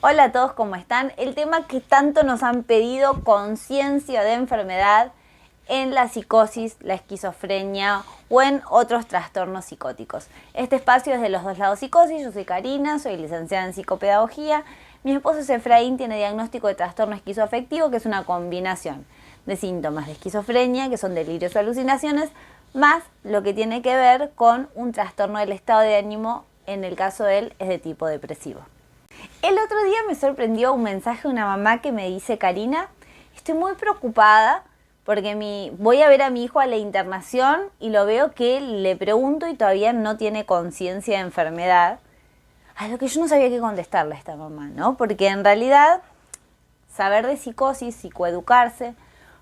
Hola a todos, ¿cómo están? El tema que tanto nos han pedido, conciencia de enfermedad en la psicosis, la esquizofrenia o en otros trastornos psicóticos. Este espacio es de los dos lados psicosis. Yo soy Karina, soy licenciada en psicopedagogía. Mi esposo es Efraín, tiene diagnóstico de trastorno esquizoafectivo, que es una combinación de síntomas de esquizofrenia, que son delirios o alucinaciones, más lo que tiene que ver con un trastorno del estado de ánimo. En el caso de él es de tipo depresivo. El otro día me sorprendió un mensaje de una mamá que me dice: Karina, estoy muy preocupada porque voy a ver a mi hijo a la internación y lo veo que le pregunto y todavía no tiene conciencia de enfermedad. A lo que yo no sabía qué contestarle a esta mamá, ¿no? Porque en realidad saber de psicosis, psicoeducarse,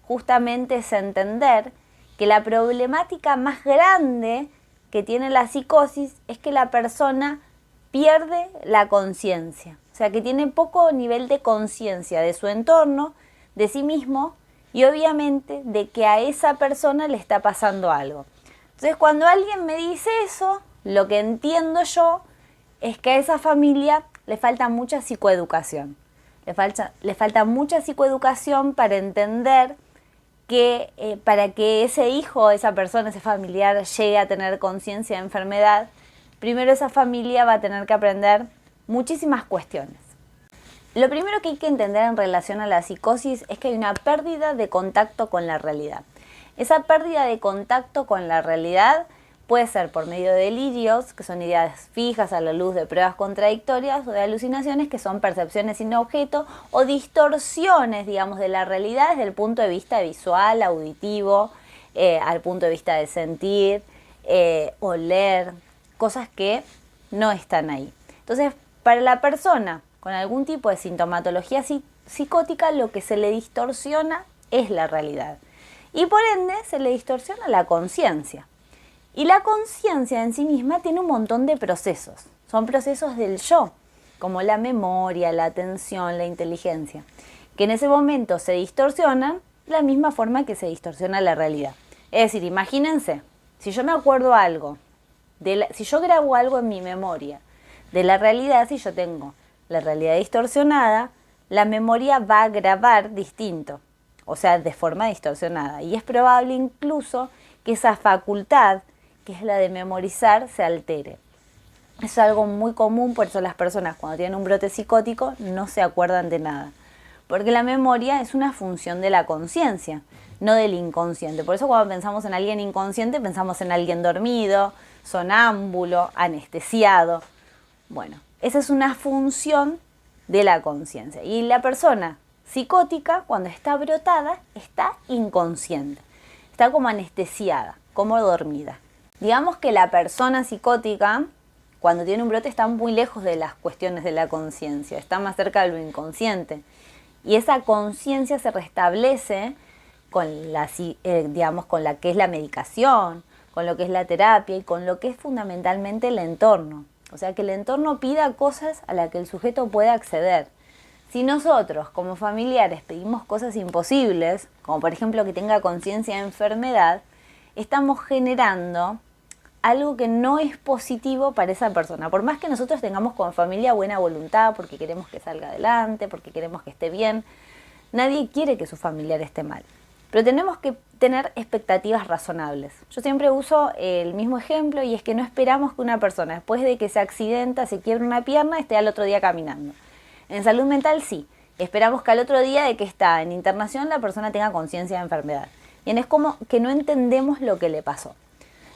justamente es entender que la problemática más grande que tiene la psicosis es que la persona pierde la conciencia. O sea, que tiene poco nivel de conciencia de su entorno, de sí mismo y obviamente de que a esa persona le está pasando algo. Entonces, cuando alguien me dice eso, lo que entiendo yo es que a esa familia le falta mucha psicoeducación. Le falta mucha psicoeducación para entender que para que ese hijo, esa persona, ese familiar llegue a tener conciencia de enfermedad, primero esa familia va a tener que aprender muchísimas cuestiones. Lo primero que hay que entender en relación a la psicosis es que hay una pérdida de contacto con la realidad. Esa pérdida de contacto con la realidad puede ser por medio de delirios, que son ideas fijas a la luz de pruebas contradictorias, o de alucinaciones, que son percepciones sin objeto, o distorsiones, digamos, de la realidad desde el punto de vista visual, auditivo, al punto de vista de sentir, oler, cosas que no están ahí. Entonces, para la persona con algún tipo de sintomatología psicótica, lo que se le distorsiona es la realidad. Y por ende, se le distorsiona la conciencia. Y la conciencia en sí misma tiene un montón de procesos. Son procesos del yo, como la memoria, la atención, la inteligencia, que en ese momento se distorsionan de la misma forma que se distorsiona la realidad. Es decir, imagínense, si yo me acuerdo algo, si yo grabo algo en mi memoria de la realidad, si yo tengo la realidad distorsionada, la memoria va a grabar distinto, o sea, de forma distorsionada. Y es probable incluso que esa facultad, que es la de memorizar, se altere. Es algo muy común, por eso las personas cuando tienen un brote psicótico no se acuerdan de nada. Porque la memoria es una función de la conciencia, no del inconsciente. Por eso cuando pensamos en alguien inconsciente, pensamos en alguien dormido, sonámbulo, anestesiado. Bueno, esa es una función de la conciencia. Y la persona psicótica, cuando está brotada, está inconsciente. Está como anestesiada, como dormida. Digamos que la persona psicótica, cuando tiene un brote, está muy lejos de las cuestiones de la conciencia, está más cerca de lo inconsciente. Y esa conciencia se restablece con con la que es la medicación, con lo que es la terapia y con lo que es fundamentalmente el entorno. O sea, que el entorno pida cosas a las que el sujeto pueda acceder. Si nosotros, como familiares, pedimos cosas imposibles, como por ejemplo que tenga conciencia de enfermedad, estamos generando algo que no es positivo para esa persona. Por más que nosotros tengamos como familia buena voluntad, porque queremos que salga adelante, porque queremos que esté bien, nadie quiere que su familiar esté mal. Pero tenemos que tener expectativas razonables. Yo siempre uso el mismo ejemplo, y es que no esperamos que una persona, después de que se accidenta, se quiebra una pierna, esté al otro día caminando. En salud mental sí. Esperamos que al otro día de que está en internación la persona tenga conciencia de enfermedad. Y es como que no entendemos lo que le pasó.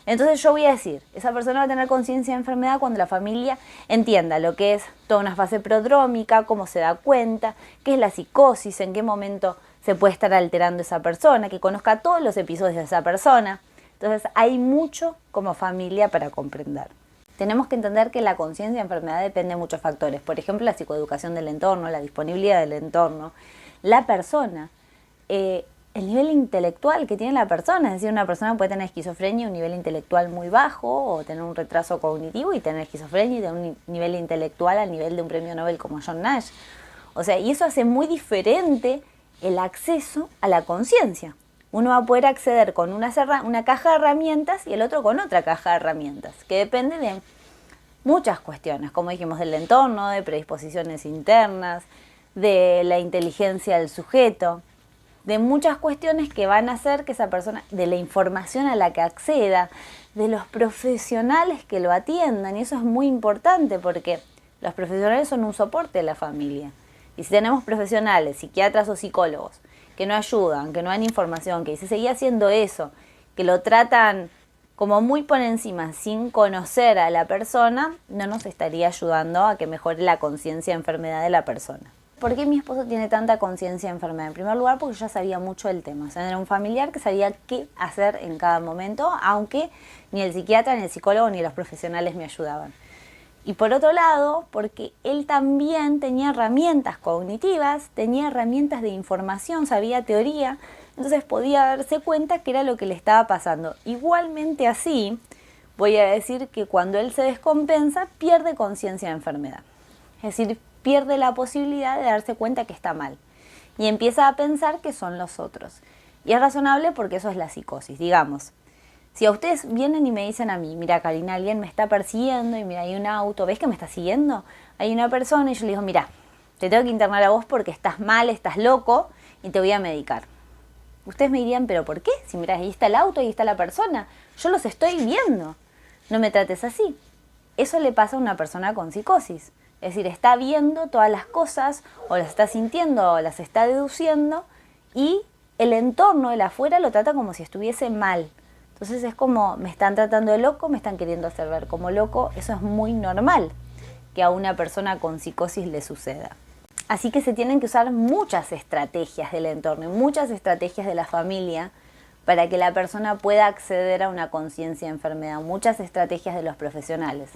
Entonces yo voy a decir, esa persona va a tener conciencia de enfermedad cuando la familia entienda lo que es toda una fase prodrómica, cómo se da cuenta, qué es la psicosis, en qué momento se puede estar alterando esa persona, que conozca todos los episodios de esa persona. Entonces hay mucho como familia para comprender. Tenemos que entender que la conciencia de enfermedad depende de muchos factores. Por ejemplo, la psicoeducación del entorno, la disponibilidad del entorno, la persona, el nivel intelectual que tiene la persona. Es decir, una persona puede tener esquizofrenia y un nivel intelectual muy bajo, o tener un retraso cognitivo y tener esquizofrenia y tener un nivel intelectual al nivel de un premio Nobel como John Nash. O sea, y eso hace muy diferente el acceso a la conciencia. Uno va a poder acceder con una caja de herramientas y el otro con otra caja de herramientas, que depende muchas cuestiones, como dijimos, del entorno, de predisposiciones internas, de la inteligencia del sujeto, de muchas cuestiones que van a hacer que esa persona, de la información a la que acceda, de los profesionales que lo atiendan, y eso es muy importante porque los profesionales son un soporte de la familia. Y si tenemos profesionales, psiquiatras o psicólogos, que no ayudan, que no dan información, que si seguía haciendo eso, que lo tratan como muy por encima, sin conocer a la persona, no nos estaría ayudando a que mejore la conciencia de enfermedad de la persona. ¿Por qué mi esposo tiene tanta conciencia de enfermedad? En primer lugar, porque yo ya sabía mucho del tema. O sea, era un familiar que sabía qué hacer en cada momento, aunque ni el psiquiatra, ni el psicólogo, ni los profesionales me ayudaban. Y por otro lado, porque él también tenía herramientas cognitivas, tenía herramientas de información, sabía teoría, entonces podía darse cuenta que era lo que le estaba pasando. Igualmente así, voy a decir que cuando él se descompensa, pierde conciencia de enfermedad. Es decir, pierde la posibilidad de darse cuenta que está mal y empieza a pensar que son los otros. Y es razonable porque eso es la psicosis. Digamos, si a ustedes vienen y me dicen a mí, mira Karina, alguien me está persiguiendo y mira, hay un auto, ¿ves que me está siguiendo? Hay una persona y yo le digo, mira, te tengo que internar a vos porque estás mal, estás loco y te voy a medicar. Ustedes me dirían, ¿pero por qué? Si mira, ahí está el auto, ahí está la persona, yo los estoy viendo, no me trates así. Eso le pasa a una persona con psicosis. Es decir, está viendo todas las cosas, o las está sintiendo, o las está deduciendo, y el entorno, el afuera, lo trata como si estuviese mal. Entonces es como, me están tratando de loco, me están queriendo hacer ver como loco. Eso es muy normal que a una persona con psicosis le suceda. Así que se tienen que usar muchas estrategias del entorno y muchas estrategias de la familia para que la persona pueda acceder a una conciencia de enfermedad, muchas estrategias de los profesionales.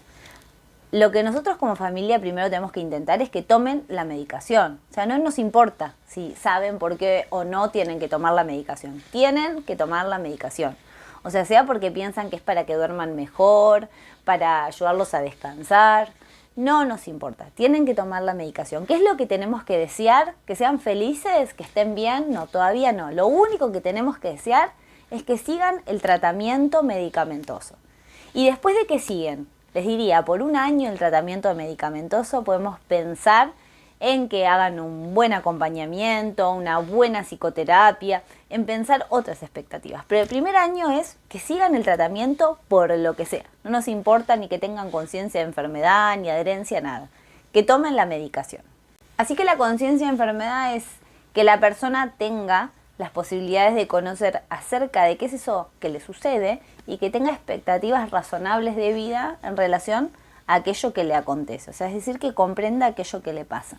Lo que nosotros como familia primero tenemos que intentar es que tomen la medicación. O sea, no nos importa si saben por qué o no tienen que tomar la medicación. Tienen que tomar la medicación. O sea porque piensan que es para que duerman mejor, para ayudarlos a descansar. No nos importa. Tienen que tomar la medicación. ¿Qué es lo que tenemos que desear? ¿Que sean felices? ¿Que estén bien? No, todavía no. Lo único que tenemos que desear es que sigan el tratamiento medicamentoso. Y después de que siguen, les diría, por un año el tratamiento medicamentoso podemos pensar en que hagan un buen acompañamiento, una buena psicoterapia, en pensar otras expectativas. Pero el primer año es que sigan el tratamiento por lo que sea. No nos importa ni que tengan conciencia de enfermedad, ni adherencia, nada. Que tomen la medicación. Así que la conciencia de enfermedad es que la persona tenga las posibilidades de conocer acerca de qué es eso que le sucede y que tenga expectativas razonables de vida en relación a aquello que le acontece. O sea, es decir, que comprenda aquello que le pasa.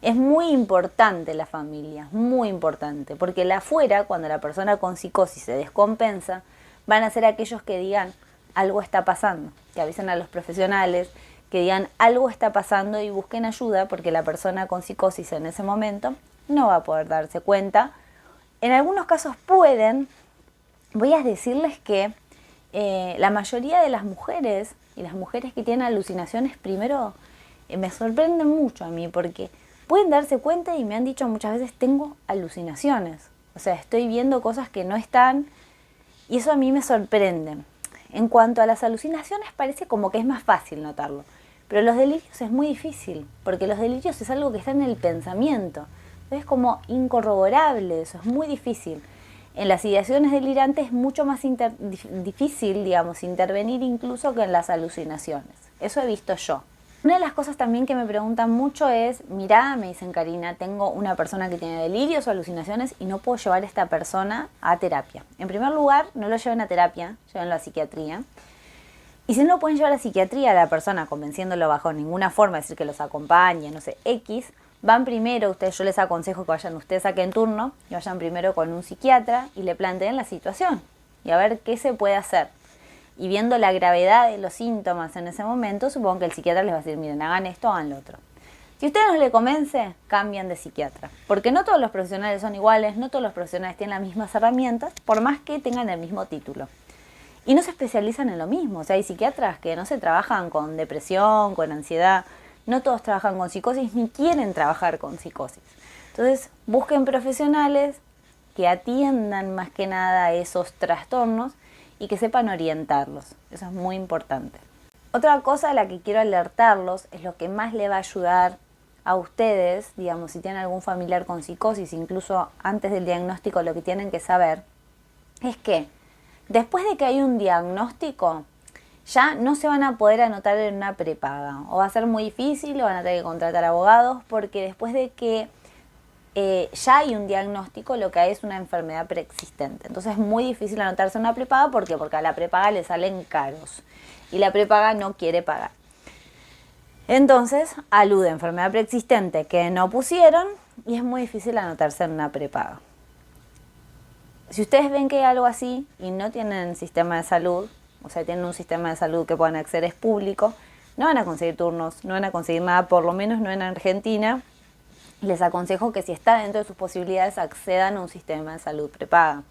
Es muy importante la familia, muy importante, porque la afuera, cuando la persona con psicosis se descompensa, van a ser aquellos que digan algo está pasando, que avisen a los profesionales, que digan algo está pasando y busquen ayuda, porque la persona con psicosis en ese momento no va a poder darse cuenta. En algunos casos pueden. Voy a decirles que la mayoría de las mujeres y las mujeres que tienen alucinaciones primero me sorprenden mucho a mí porque pueden darse cuenta y me han dicho muchas veces tengo alucinaciones. O sea, estoy viendo cosas que no están y eso a mí me sorprende. En cuanto a las alucinaciones parece como que es más fácil notarlo, pero los delirios es muy difícil porque los delirios es algo que está en el pensamiento. Es como incorroborable, eso es muy difícil. En las ideaciones delirantes es mucho más difícil, digamos, intervenir incluso que en las alucinaciones. Eso he visto yo. Una de las cosas también que me preguntan mucho es, mirá, me dicen Karina, tengo una persona que tiene delirios o alucinaciones y no puedo llevar a esta persona a terapia. En primer lugar, no lo lleven a terapia, llévenlo a psiquiatría. Y si no lo pueden llevar a psiquiatría a la persona convenciéndolo bajo ninguna forma, es decir, que los acompañe, no sé, X, van primero, yo les aconsejo que vayan, ustedes saquen turno y vayan primero con un psiquiatra y le planteen la situación y a ver qué se puede hacer. Y viendo la gravedad de los síntomas en ese momento, supongo que el psiquiatra les va a decir, miren, hagan esto, hagan lo otro. Si a ustedes no les convence, cambian de psiquiatra. Porque no todos los profesionales son iguales, no todos los profesionales tienen las mismas herramientas, por más que tengan el mismo título. Y no se especializan en lo mismo. O sea, hay psiquiatras que no se trabajan con depresión, con ansiedad. No todos trabajan con psicosis ni quieren trabajar con psicosis. Entonces, busquen profesionales que atiendan más que nada esos trastornos y que sepan orientarlos. Eso es muy importante. Otra cosa a la que quiero alertarlos es lo que más le va a ayudar a ustedes, digamos, si tienen algún familiar con psicosis, incluso antes del diagnóstico, lo que tienen que saber es que después de que hay un diagnóstico, ya no se van a poder anotar en una prepaga, o va a ser muy difícil, o van a tener que contratar abogados, porque después de que ya hay un diagnóstico, lo que hay es una enfermedad preexistente. Entonces es muy difícil anotarse en una prepaga. ¿Por qué? Porque a la prepaga le salen caros y la prepaga no quiere pagar. Entonces alude a enfermedad preexistente que no pusieron y es muy difícil anotarse en una prepaga. Si ustedes ven que hay algo así y no tienen sistema de salud, o sea, tienen un sistema de salud que puedan acceder, es público, no van a conseguir turnos, no van a conseguir nada, por lo menos no en Argentina. Les aconsejo que si está dentro de sus posibilidades accedan a un sistema de salud prepaga.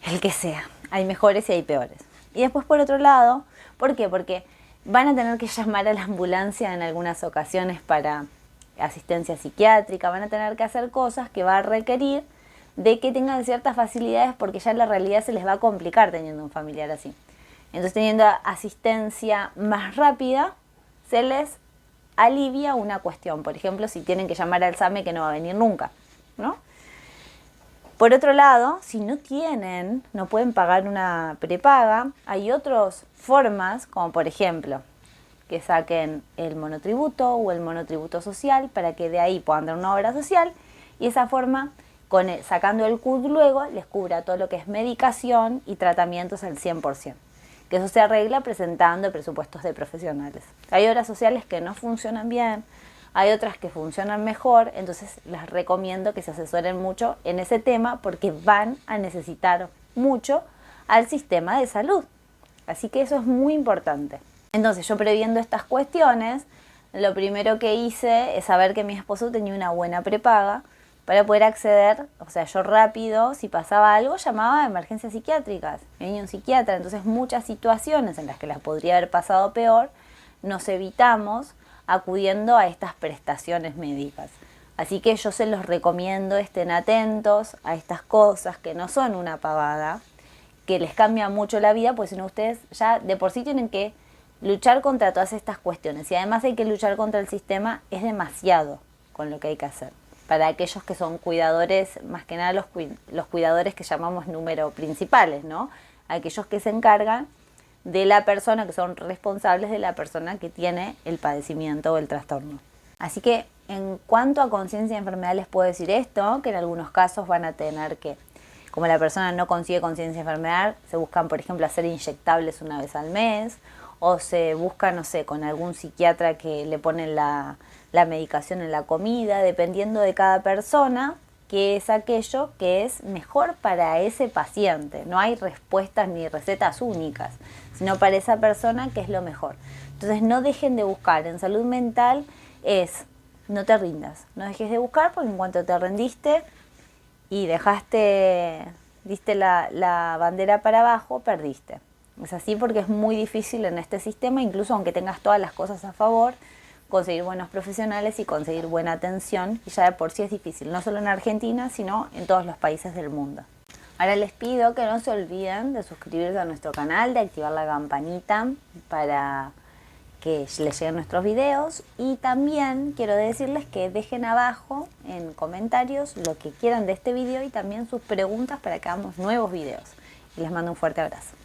El que sea. Hay mejores y hay peores. Y después por otro lado, ¿por qué? Porque van a tener que llamar a la ambulancia en algunas ocasiones para asistencia psiquiátrica, van a tener que hacer cosas que va a requerir de que tengan ciertas facilidades porque ya la realidad se les va a complicar teniendo un familiar así. Entonces teniendo asistencia más rápida, se les alivia una cuestión. Por ejemplo, si tienen que llamar al SAME que no va a venir nunca, ¿no? Por otro lado, si no pueden pagar una prepaga, hay otras formas, como por ejemplo, que saquen el monotributo o el monotributo social para que de ahí puedan dar una obra social y esa forma, sacando el CUT luego, les cubra todo lo que es medicación y tratamientos al 100%. Que eso se arregla presentando presupuestos de profesionales. Hay obras sociales que no funcionan bien, hay otras que funcionan mejor, entonces les recomiendo que se asesoren mucho en ese tema porque van a necesitar mucho al sistema de salud. Así que eso es muy importante. Entonces yo previendo estas cuestiones, lo primero que hice es saber que mi esposo tenía una buena prepaga para poder acceder, o sea, yo rápido, si pasaba algo, llamaba a emergencias psiquiátricas, venía un psiquiatra, entonces muchas situaciones en las que las podría haber pasado peor, nos evitamos acudiendo a estas prestaciones médicas. Así que yo se los recomiendo, estén atentos a estas cosas que no son una pavada, que les cambia mucho la vida, pues si no ustedes ya de por sí tienen que luchar contra todas estas cuestiones. Y además hay que luchar contra el sistema, es demasiado con lo que hay que hacer. Para aquellos que son cuidadores, más que nada los cuidadores que llamamos número principales, ¿no? Aquellos que se encargan de la persona, que son responsables de la persona que tiene el padecimiento o el trastorno. Así que en cuanto a conciencia de enfermedad les puedo decir esto, que en algunos casos van a tener que, como la persona no consigue conciencia de enfermedad, se buscan, por ejemplo, hacer inyectables una vez al mes, o se busca, no sé, con algún psiquiatra que le ponen la medicación en la comida, dependiendo de cada persona, que es aquello que es mejor para ese paciente. No hay respuestas ni recetas únicas, sino para esa persona que es lo mejor. Entonces no dejen de buscar. En salud mental no te rindas, no dejes de buscar porque en cuanto te rendiste y diste la bandera para abajo, perdiste. Es así porque es muy difícil en este sistema, incluso aunque tengas todas las cosas a favor, conseguir buenos profesionales y conseguir buena atención, y ya de por sí es difícil, no solo en Argentina, sino en todos los países del mundo. Ahora les pido que no se olviden de suscribirse a nuestro canal, de activar la campanita para que les lleguen nuestros videos, y también quiero decirles que dejen abajo en comentarios lo que quieran de este video y también sus preguntas para que hagamos nuevos videos. Y les mando un fuerte abrazo.